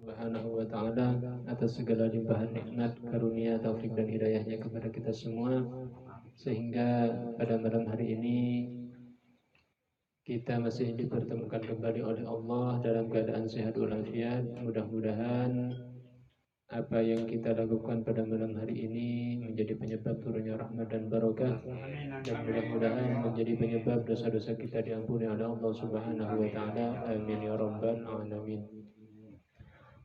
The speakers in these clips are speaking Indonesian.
Subhanahu wa ta'ala atas segala limpahan nikmat, karunia, taufik dan hidayahnya kepada kita semua, sehingga pada malam hari ini kita masih dipertemukan kembali oleh Allah dalam keadaan sehat walafiat. Mudah-mudahan apa yang kita lakukan pada malam hari ini menjadi penyebab turunnya rahmat dan barokah, dan mudah-mudahan menjadi penyebab dosa-dosa kita diampuni oleh Allah Subhanahu wa ta'ala. Amin ya rabbal alamin.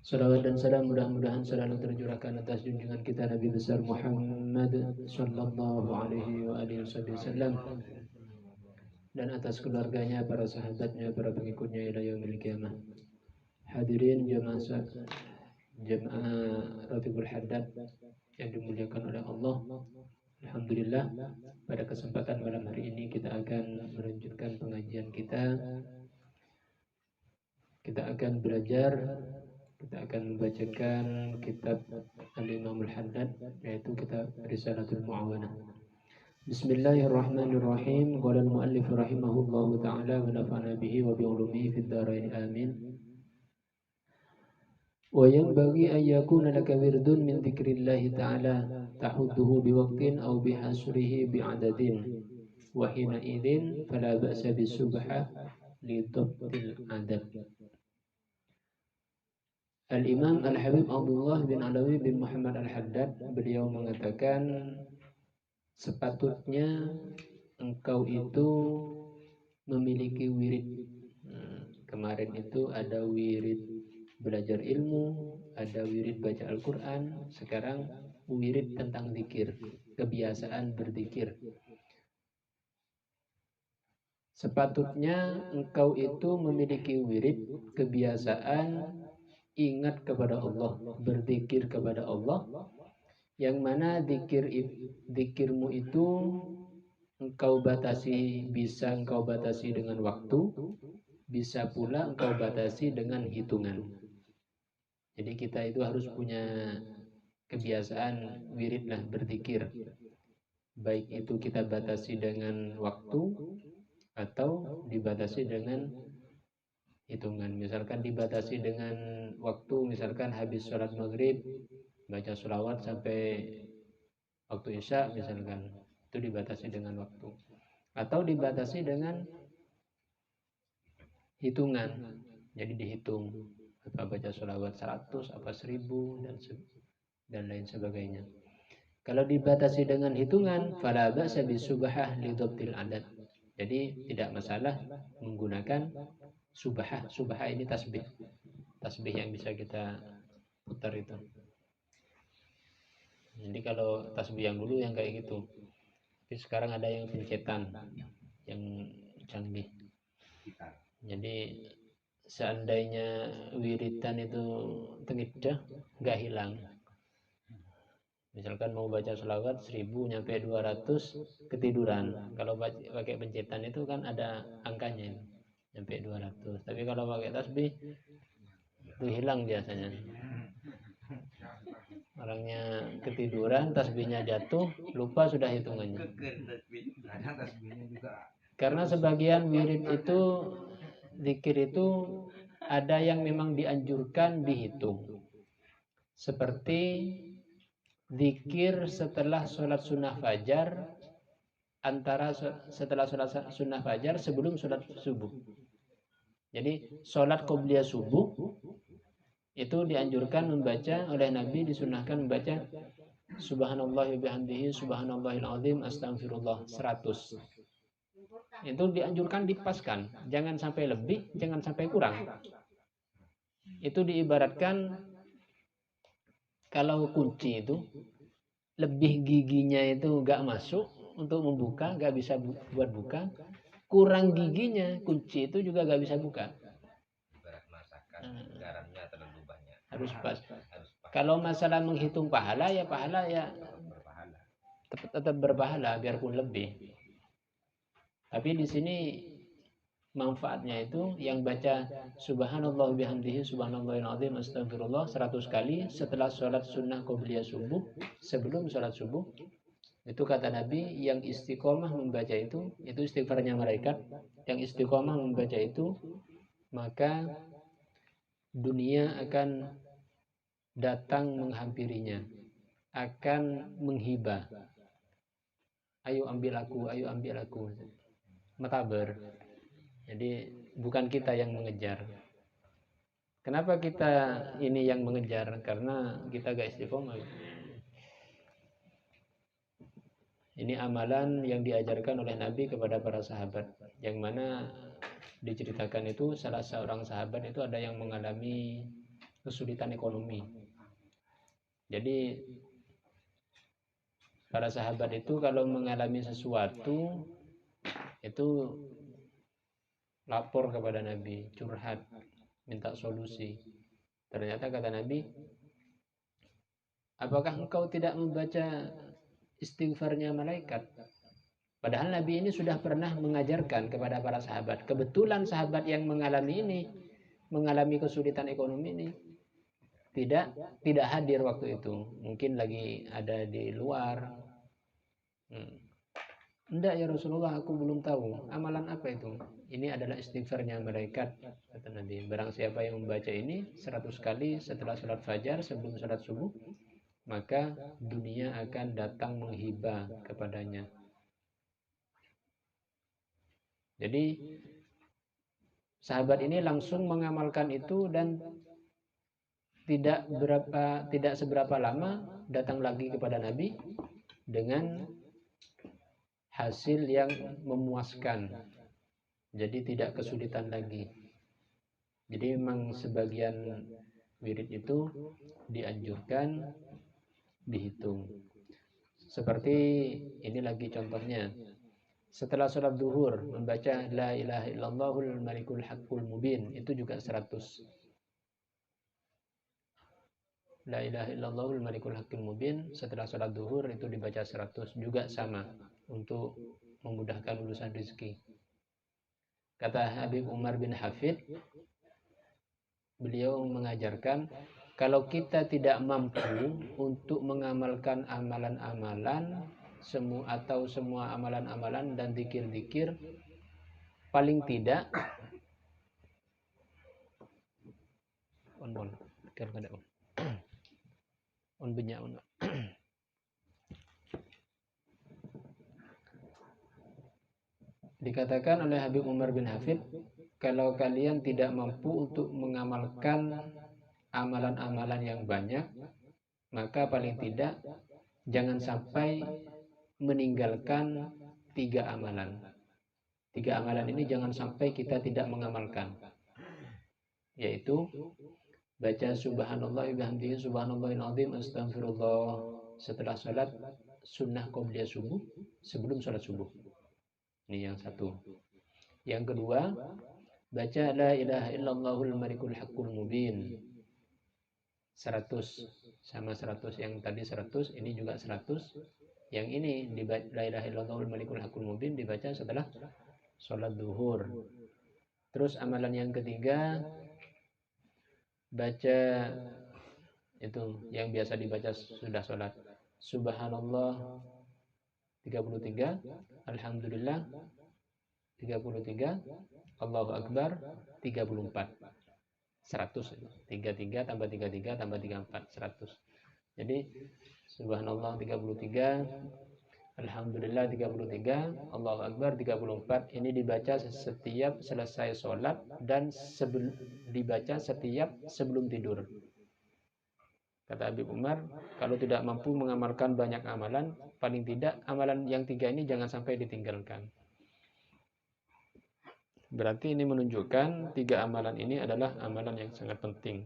Salawat dan salam mudah-mudahan selalu tercurahkan atas junjungan kita Nabi besar Muhammad sallallahu alaihi wa alihi wasallam, dan atas keluarganya, para sahabatnya, para pengikutnya ila yaumil qiyamah. Hadirin jemaah Ratibul Haddad yang dimuliakan oleh Allah. Alhamdulillah, pada kesempatan malam hari ini kita akan melanjutkan pengajian kita. Kita akan belajar, kita akan membacakan kitab Al-Imam Al-Haddad, yaitu kitab Risalatul Mu'awanah. Bismillahirrahmanirrahim. Qala al-muallif rahimahullahu ta'ala wa nafa'ana bihi wa bi ulumihi fid dharain amin. Wa yanbaghi an yakuna laka wirdun min dzikrillahi ta'ala tahudduhu biwaqtin aw bihasrihi bi'adadin, wa hina idzin fala ba'sa bisubha li dhabtil adad. Al-Imam Al-Habib Abdullah bin Alawi bin Muhammad Al-Haddad, beliau mengatakan, sepatutnya engkau itu memiliki wirid. Kemarin itu ada wirid belajar ilmu, ada wirid baca Al-Quran, sekarang wirid tentang zikir, kebiasaan berzikir. Sepatutnya engkau itu memiliki wirid, kebiasaan ingat kepada Allah, berzikir kepada Allah, yang mana zikirmu itu bisa engkau batasi dengan waktu, bisa pula engkau batasi dengan hitungan. Jadi kita itu harus punya kebiasaan wiridlah berzikir, baik itu kita batasi dengan waktu atau dibatasi dengan hitungan. Misalkan dibatasi dengan waktu, misalkan habis sholat maghrib baca sholawat sampai waktu isya misalkan, itu dibatasi dengan waktu. Atau dibatasi dengan hitungan, jadi dihitung apa baca sholawat 100, apa 1000 dan lain sebagainya. Kalau dibatasi dengan hitungan, fala ba'sa bisubhah li dhabtil adad. Jadi tidak masalah menggunakan subhah. Subhah ini tasbih yang bisa kita putar itu. Jadi kalau tasbih yang dulu yang kayak gitu, tapi sekarang ada yang pencetan yang canggih. Jadi seandainya wiridan itu tengidah nggak hilang, misalkan mau baca selawat 1000 nyampe 200 ketiduran, kalau pakai pencetan itu kan ada angkanya ini, nyampe 200. Tapi kalau pakai tasbih itu hilang biasanya. Orangnya ketiduran, tasbihnya jatuh, lupa sudah hitungannya. Karena sebagian wirid itu, zikir itu ada yang memang dianjurkan dihitung. Seperti zikir setelah sholat sunnah fajar, setelah sholat sunnah fajar sebelum sholat subuh. Jadi sholat qobliyah subuh itu dianjurkan membaca oleh Nabi, disunahkan membaca subhanallah wa bihamdihi subhanallahil azim astaghfirullah 100. Itu dianjurkan dipaskan, jangan sampai lebih, jangan sampai kurang. Itu diibaratkan kalau kunci itu lebih giginya itu gak masuk untuk membuka, gak bisa buat buka, kurang giginya kunci itu juga gak bisa buka. Harus pas. Kalau masalah menghitung pahala ya tetap berpahala biarpun lebih. Tapi di sini manfaatnya itu yang baca subhanallah bihamdihi subhanallahil azim astagfirullah 100 kali setelah sholat sunnah qobliyah subuh, sebelum sholat subuh. Itu kata Nabi, yang istiqomah membaca itu istighfarnya malaikat. Yang istiqomah membaca itu, maka dunia akan datang menghampirinya, akan menghibah. Ayo ambil aku. Matabar. Jadi bukan kita yang mengejar. Kenapa kita ini yang mengejar? Karena kita gak istiqomah. Ini amalan yang diajarkan oleh Nabi kepada para sahabat, yang mana diceritakan itu salah seorang sahabat itu ada yang mengalami kesulitan ekonomi. Jadi para sahabat itu kalau mengalami sesuatu itu lapor kepada Nabi, curhat, minta solusi. Ternyata kata Nabi, apakah engkau tidak membaca istighfarnya malaikat? Padahal Nabi ini sudah pernah mengajarkan kepada para sahabat. Kebetulan sahabat yang mengalami kesulitan ekonomi ini tidak hadir waktu itu. Mungkin lagi ada di luar. Enggak ya Rasulullah, aku belum tahu. Amalan apa itu? Ini adalah istighfarnya malaikat, kata Nabi. Barang siapa yang membaca ini 100 kali setelah sholat fajar sebelum sholat subuh, maka dunia akan datang menghibah kepadanya. Jadi sahabat ini langsung mengamalkan itu dan tidak seberapa lama datang lagi kepada Nabi dengan hasil yang memuaskan. Jadi tidak kesulitan lagi. Jadi memang sebagian wirid itu dianjurkan dihitung. Seperti ini lagi contohnya. Setelah sholat duhur membaca la ilaha illallahul malikul haqqul mubin, itu juga 100. La ilaha illallahul malikul haqqul mubin setelah sholat duhur itu dibaca 100, juga sama untuk memudahkan urusan rezeki. Kata Habib Umar bin Hafid, beliau mengajarkan kalau kita tidak mampu untuk mengamalkan amalan-amalan semua amalan-amalan dan zikir-zikir, paling tidak dikatakan oleh Habib Umar bin Hafid, kalau kalian tidak mampu untuk mengamalkan amalan-amalan yang banyak, maka paling tidak jangan sampai meninggalkan 3 amalan. 3 amalan ini jangan sampai kita tidak mengamalkan, yaitu baca subhanallah wa bihamdihi subhanallahil azim astaghfirullah setelah salat sunnah qobliyah subuh sebelum salat subuh. Ini yang satu. Yang kedua, baca la ilaha illallahul malikul haqqul mubin 100, sama 100 yang tadi 100, ini juga 100. Yang ini la ilaha illallahul malikul haqqul mubin dibaca setelah sholat duhur. Terus amalan yang ketiga, baca itu yang biasa dibaca sudah sholat, subhanallah 33, alhamdulillah 33, Allahu akbar 34, 100. 33 tambah 33 tambah 34, 100. Jadi subhanallah 33, alhamdulillah 33, Allahu akbar 34. Ini dibaca setiap selesai sholat dan dibaca setiap sebelum tidur. Kata Habib Umar, kalau tidak mampu mengamalkan banyak amalan, paling tidak amalan yang 3 ini jangan sampai ditinggalkan. Berarti ini menunjukkan 3 amalan ini adalah amalan yang sangat penting.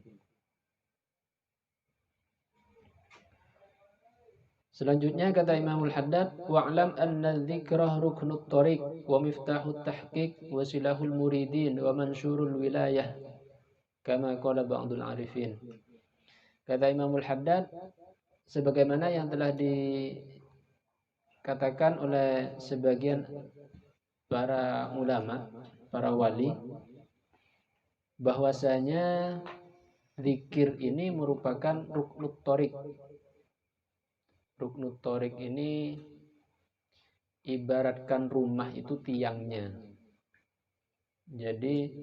Selanjutnya kata Imamul Haddad, wa'lam anna dzikrah ruknut thariq wa miftahut tahqiq wa silahul muridin wa mansyurul wilayah kama qala ba'dul arifin. Kata Imamul Haddad, sebagaimana yang telah dikatakan oleh sebagian para ulama, para wali, bahwasanya zikir ini merupakan ruknut thariq. Ruknut thariq ini ibaratkan rumah itu tiangnya. Jadi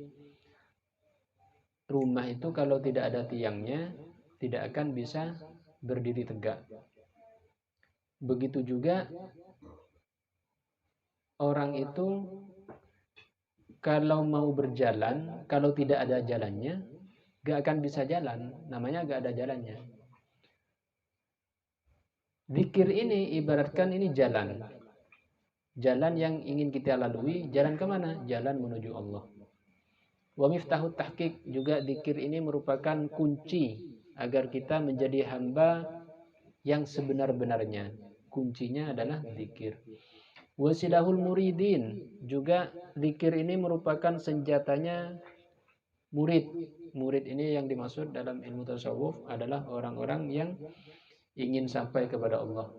rumah itu kalau tidak ada tiangnya, tidak akan bisa berdiri tegak. Begitu juga orang itu kalau mau berjalan, kalau tidak ada jalannya, gak akan bisa jalan. Namanya gak ada jalannya. Zikir ini ibaratkan ini jalan. Jalan yang ingin kita lalui, jalan kemana? Jalan menuju Allah. Wa miftahut tahqiq, juga zikir ini merupakan kunci agar kita menjadi hamba yang sebenar-benarnya. Kuncinya adalah zikir. Wasilahul muridin, juga zikir ini merupakan senjatanya murid. Murid ini yang dimaksud dalam ilmu tasawuf adalah orang-orang yang ingin sampai kepada Allah.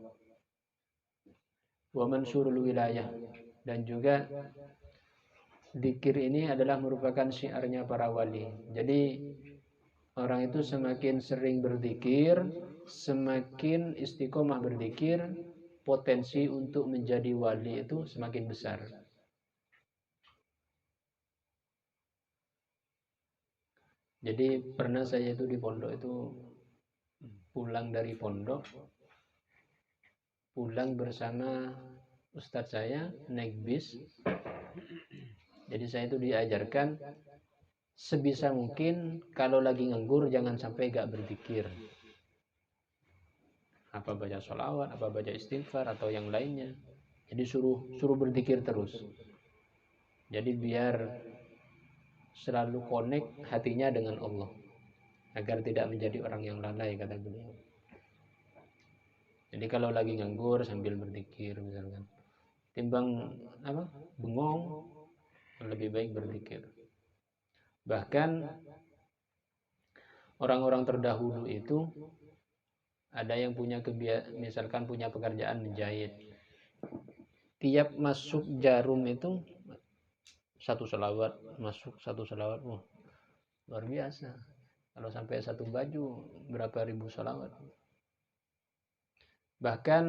Wa mansyurul wilayah, dan juga zikir ini adalah merupakan syiarnya para wali. Jadi orang itu semakin sering berzikir, semakin istiqomah berzikir, potensi untuk menjadi wali itu semakin besar. Jadi pernah saya itu di pondok itu pulang dari pondok, pulang bersama ustadz saya naik bis. Jadi saya itu diajarkan sebisa mungkin kalau lagi nganggur jangan sampai gak berzikir. Apa baca sholawat, apa baca istighfar atau yang lainnya. Jadi suruh berzikir terus. Jadi biar selalu connect hatinya dengan Allah, agar tidak menjadi orang yang lalai, kata beliau. Jadi kalau lagi nganggur sambil berzikir misalkan, timbang bengong, lebih baik berzikir. Bahkan orang-orang terdahulu itu ada yang punya misalkan punya pekerjaan menjahit. Tiap masuk jarum itu satu selawat, masuk satu selawat. Luar biasa. Kalau sampai satu baju berapa ribu selawat. Bahkan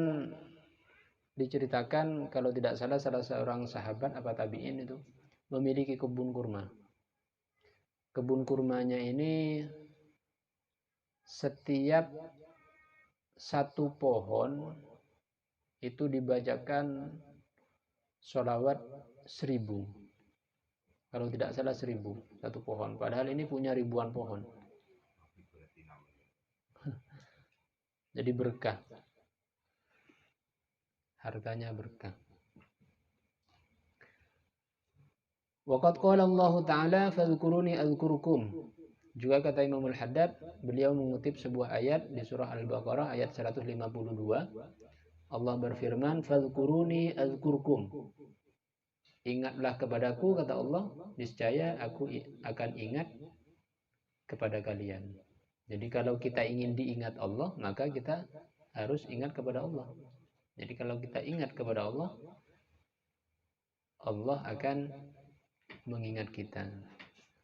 diceritakan kalau tidak salah seorang sahabat apa tabi'in itu memiliki kebun kurma. Kebun kurmanya ini setiap satu pohon itu dibacakan sholawat 1000. Kalau tidak salah 1000 satu pohon. Padahal ini punya ribuan pohon. Jadi berkah. Hartanya berkah. Waqad qala Allah Ta'ala fadhkuruni adhkurukum. Juga kata Imamul Haddad, beliau mengutip sebuah ayat di surah Al-Baqarah ayat 152. Allah berfirman, fadhkuruni adhkurkum. Ingatlah kepadaku, kata Allah, niscaya aku akan ingat kepada kalian. Jadi kalau kita ingin diingat Allah, maka kita harus ingat kepada Allah. Jadi kalau kita ingat kepada Allah, Allah akan mengingat kita.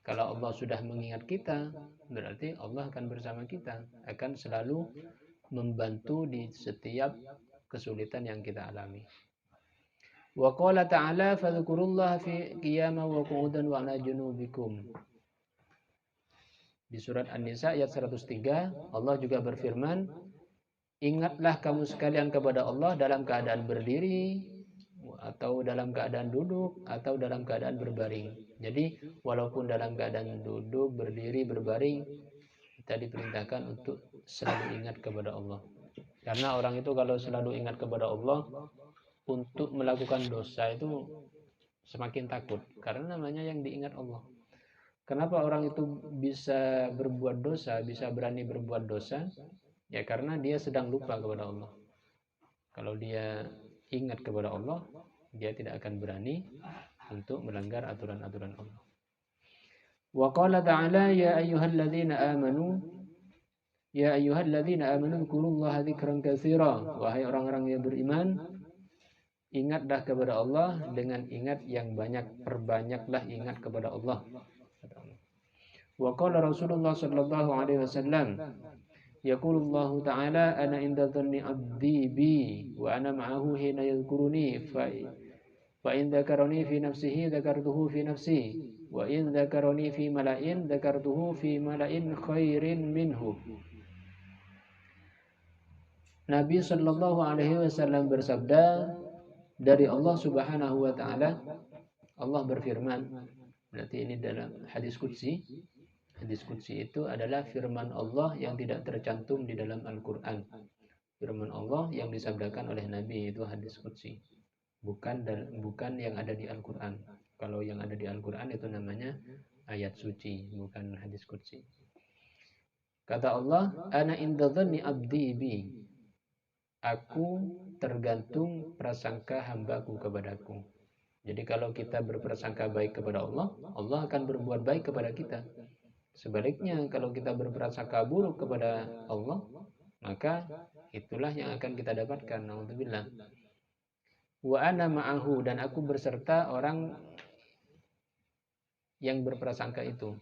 Kalau Allah sudah mengingat kita, berarti Allah akan bersama kita, akan selalu membantu di setiap kesulitan yang kita alami. Wa qala ta'ala fadhkurullaha fi qiyaman wa qu'udan wa 'ala junubikum. Di surat An-Nisa ayat 103, Allah juga berfirman, ingatlah kamu sekalian kepada Allah dalam keadaan berdiri, atau dalam keadaan duduk, atau dalam keadaan berbaring. Jadi walaupun dalam keadaan duduk, berdiri, berbaring, kita diperintahkan untuk selalu ingat kepada Allah. Karena orang itu kalau selalu ingat kepada Allah, untuk melakukan dosa itu semakin takut. Karena namanya yang diingat Allah. Kenapa orang itu bisa berbuat dosa, bisa berani berbuat dosa? Ya karena dia sedang lupa kepada Allah. Kalau dia ingat kepada Allah, dia tidak akan berani untuk melanggar aturan-aturan Allah. Wa qala ta'ala ya ayyuhalladzina amanu dzkurullaha dzikran katsira. Wahai orang-orang yang beriman, ingatlah kepada Allah dengan ingat yang banyak, perbanyaklah ingat kepada Allah. Wa qala Rasulullah sallallahu alaihi wasallam, yaqulullahu ta'ala ana inda dhanni 'abdi bi wa ana ma'ahu hina yadhkuruni fa in dzakarani fi nafsihi dzakartuhu fi nafsi wa in dzakarani fi mala'in dzakartuhu fi mala'in khairin minhu. Nabi Shallallahu Alaihi Wasallam bersabda dari Allah Subhanahu Wa Taala, Allah berfirman, berarti ini dalam hadis qudsi. Hadis qudsi itu adalah firman Allah yang tidak tercantum di dalam Al-Quran. Firman Allah yang disabdakan oleh Nabi itu hadis qudsi, bukan yang ada di Al-Quran. Kalau yang ada di Al-Quran itu namanya ayat suci, bukan hadis qudsi. Kata Allah, ana inda dhanni abdi bi. Aku tergantung prasangka hambaku kepadaku. Jadi kalau kita berprasangka baik kepada Allah, Allah akan berbuat baik kepada kita. Sebaliknya kalau kita berprasangka buruk kepada Allah, maka itulah yang akan kita dapatkan. Nauzubillah. Wa ana ma'ahu, dan aku berserta orang yang berprasangka itu.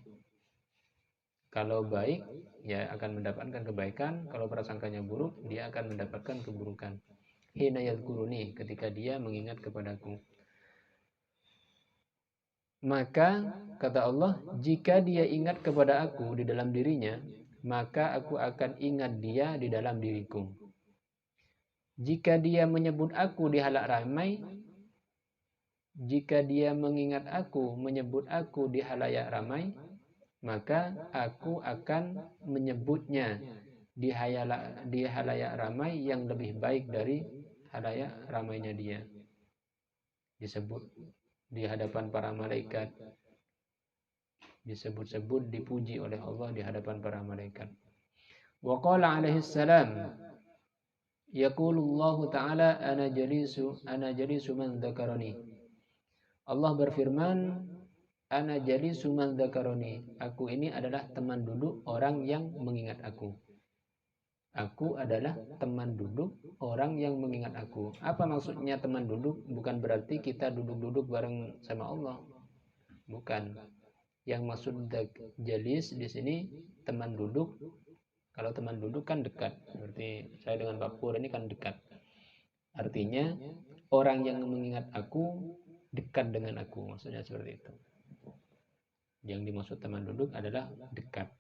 Kalau baik, ya akan mendapatkan kebaikan. Kalau prasangkanya buruk, dia akan mendapatkan keburukan. Hina yadhkuruni, ketika dia mengingat kepadaku. Maka kata Allah, jika dia ingat kepada aku di dalam dirinya, maka aku akan ingat dia di dalam diriku. Jika dia menyebut aku di halayak ramai, jika dia mengingat aku, menyebut aku di halayak ramai, maka aku akan menyebutnya di halayak ramai yang lebih baik dari halayak ramainya dia. Disebut di hadapan para malaikat, disebut-sebut, dipuji oleh Allah di hadapan para malaikat. Wa qala alaihi salam, yaqulullahu ta'ala ana jalisu man dzakarani. Allah berfirman, ana jalisu man dzakarani. Aku ini adalah teman duduk orang yang mengingat aku. Aku adalah teman duduk orang yang mengingat aku. Apa maksudnya teman duduk? Bukan berarti kita duduk-duduk bareng sama Allah. Bukan. Yang maksud jalis di sini teman duduk. Kalau teman duduk kan dekat. Seperti saya dengan Pak Pur ini kan dekat. Artinya orang yang mengingat aku dekat dengan aku. Maksudnya seperti itu. Yang dimaksud teman duduk adalah dekat.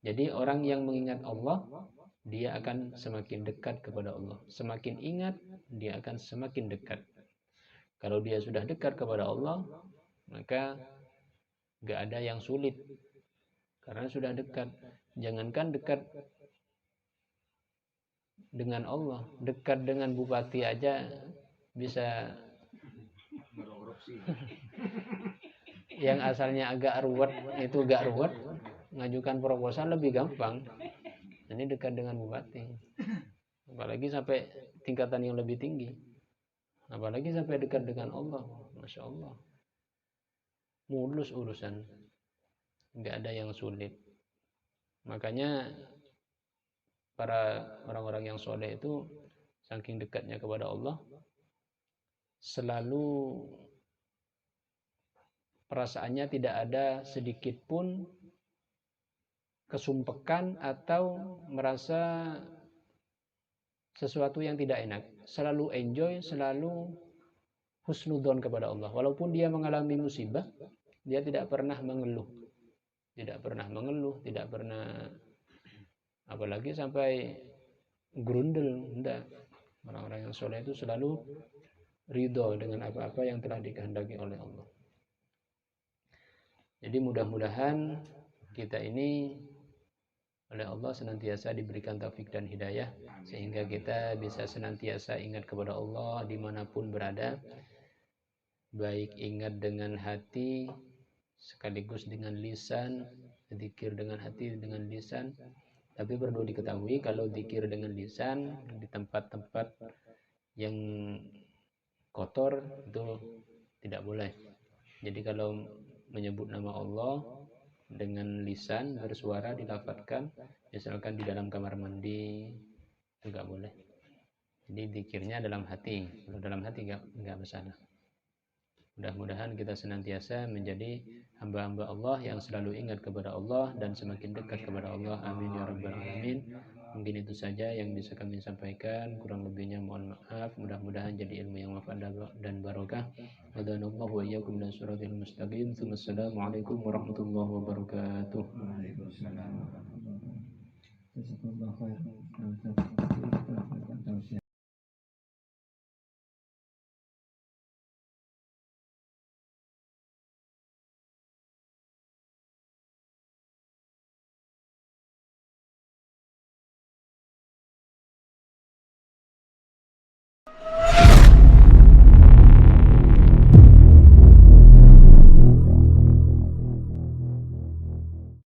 Jadi orang yang mengingat Allah, dia akan semakin dekat kepada Allah. Semakin ingat, dia akan semakin dekat. Kalau dia sudah dekat kepada Allah, maka gak ada yang sulit. Karena sudah dekat. Jangankan dekat dengan Allah, dekat dengan bupati aja bisa. Yang asalnya agak ruwet, itu gak ruwet, ngajukan proposal lebih gampang. Ini dekat dengan bupati. Apalagi sampai tingkatan yang lebih tinggi. Apalagi sampai dekat dengan Allah. Masya Allah. Mulus urusan. Nggak ada yang sulit. Makanya para orang-orang yang soleh itu saking dekatnya kepada Allah, selalu perasaannya tidak ada sedikit pun kesumpekan atau merasa sesuatu yang tidak enak. Selalu enjoy, selalu husnudzon kepada Allah. Walaupun dia mengalami musibah, dia tidak pernah mengeluh. Tidak pernah mengeluh, tidak pernah apalagi sampai grundel. Tidak. Orang-orang yang soleh itu selalu ridho dengan apa-apa yang telah dikehendaki oleh Allah. Jadi mudah-mudahan kita ini oleh Allah senantiasa diberikan taufik dan hidayah, sehingga kita bisa senantiasa ingat kepada Allah dimanapun berada, baik ingat dengan hati sekaligus dengan lisan, zikir dengan hati dengan lisan. Tapi perlu diketahui kalau zikir dengan lisan di tempat-tempat yang kotor itu tidak boleh. Jadi kalau menyebut nama Allah dengan lisan bersuara dilafadzkan, misalkan di dalam kamar mandi, itu nggak boleh. Jadi zikirnya dalam hati. Kalau dalam hati nggak masalah. Mudah-mudahan kita senantiasa menjadi hamba-hamba Allah yang selalu ingat kepada Allah dan semakin dekat kepada Allah. Amin ya rabbal alamin. Mungkin itu saja yang bisa kami sampaikan. Kurang lebihnya mohon maaf. Mudah-mudahan jadi ilmu yang manfaat dan barokah. Wadanallahu wa iyyakum ila siratal mustaqim. Assalamualaikum warahmatullahi wabarakatuh. Jazakallahu khairan.